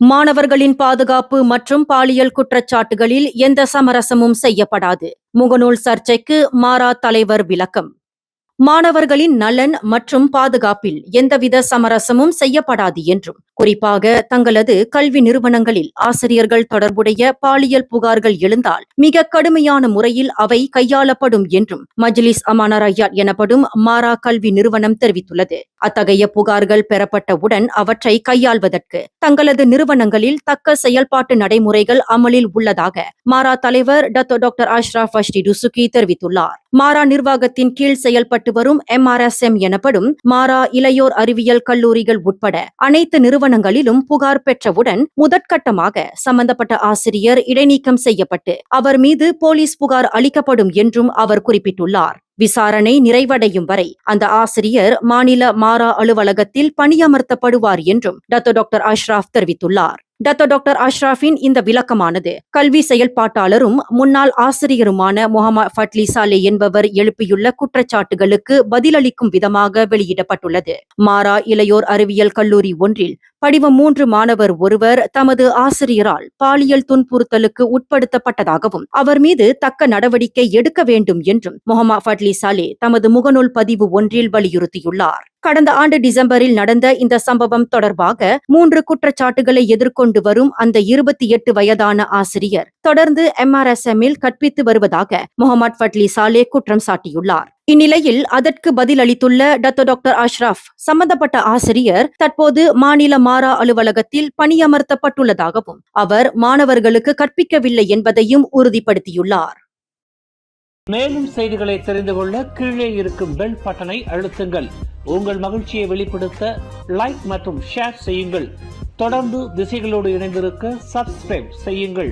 மாணவர்களின் பாதுகாப்பு மற்றும் பாலியல் குற்றச்சாட்டுகளில் எந்த சமரசமும் செய்யப்படாது. முகநூல் சர்ச்சைக்கு மாரா தலைவர் விளக்கம். மாணவர்களின் நலன் மற்றும் பாதுகாப்பில் எந்தவித சமரசமும் செய்யப்படாது என்றும், குறிப்பாக தங்களது கல்வி நிறுவனங்களில் ஆசிரியர்கள் தொடர்புடைய பாலியல் புகார்கள் எழுந்தால் மிக கடுமையான முறையில் அவை கையாளப்படும் என்றும் மஜ்லிஸ் அமானா ரய்யாட் எனப்படும் மாரா கல்வி நிறுவனம் தெரிவித்துள்ளது. அத்தகைய புகார்கள் பெறப்பட்டவுடன் அவற்றை கையாள்வதற்கு தங்களது நிறுவனங்களில் தக்க செயல்பாட்டு நடைமுறைகள் அமலில் உள்ளதாக மாரா தலைவர் டாக்டர் அஷ்ரஃப் ஃபஷ்டி டுசுகி தெரிவித்துள்ளார். மாரா நிர்வாகத்தின் கீழ் செயல்பட்டு வரும் MRSM எனப்படும் மாரா இளையோர் அறிவியல் கல்லூரிகள் உட்பட அனைத்து நிறுவனங்களிலும் புகார் பெற்றவுடன் முதற்கட்டமாக சம்பந்தப்பட்ட ஆசிரியர் இடைநீக்கம் செய்யப்பட்டு அவர் மீது போலீஸ் புகார் அளிக்கப்படும் என்றும் அவர் குறிப்பிட்டுள்ளார். விசாரணை நிறைவடையும் வரை அந்த ஆசிரியர் மாநில மாரா அலுவலகத்தில் பணியமர்த்தப்படுவார் என்றும் டாக்டர் அஷ்ரஃப் தெரிவித்துள்ளார். டாக்டர் அஷ்ரஃபின் இந்த விளக்கமானது கல்வி செயல்பாட்டாளரும் முன்னாள் ஆசிரியருமான முகமது ஃபட்லி சாலே என்பவர் எழுப்பியுள்ள குற்றச்சாட்டுகளுக்கு பதிலளிக்கும் விதமாக வெளியிடப்பட்டுள்ளது. மாரா இளையோர் அறிவியல் கல்லூரி ஒன்றில் படிவம் 3 மாணவர் ஒருவர் தமது ஆசிரியரால் பாலியல் துன்புறுத்தலுக்கு உட்படுத்தப்பட்டதாகவும் அவர் மீது தக்க நடவடிக்கை எடுக்க வேண்டும் என்றும் முகமது ஃபட்லி சாலே தமது முகநூல் பதிவு ஒன்றில் வலியுறுத்தியுள்ளார். கடந்த ஆண்டு டிசம்பரில் நடந்த இந்த சம்பவம் தொடர்பாக 3 குற்றச்சாட்டுகளை எதிர்கொண்டு வரும் அந்த 28 வயதான ஆசிரியர் தொடர்ந்து MRSM-இல் கற்பித்து வருவதாக முகமது ஃபட்லி சாலே குற்றம் சாட்டியுள்ளார். இந்நிலையில் அதற்கு பதிலளித்துள்ள டாக்டர் அஷ்ரஃப், சம்பந்தப்பட்ட ஆசிரியர் தற்போது மாநில மாரா அலுவலகத்தில் பணியமர்த்தப்பட்டுள்ளதாகவும் அவர் மாணவர்களுக்கு கற்பிக்கவில்லை என்பதையும் உறுதிப்படுத்தியுள்ளார். மேலும் செய்திகளை தெரிந்து கொள்ள கீழே இருக்கும் பெல் பட்டனை அழுத்துங்கள். உங்கள் மகிழ்ச்சியை வெளிப்படுத்த லைக் மற்றும் ஷேர் செய்யுங்கள். தொடர்ந்து திசைகளோடு இணைந்திருக்க சப்ஸ்கிரைப் செய்யுங்கள்.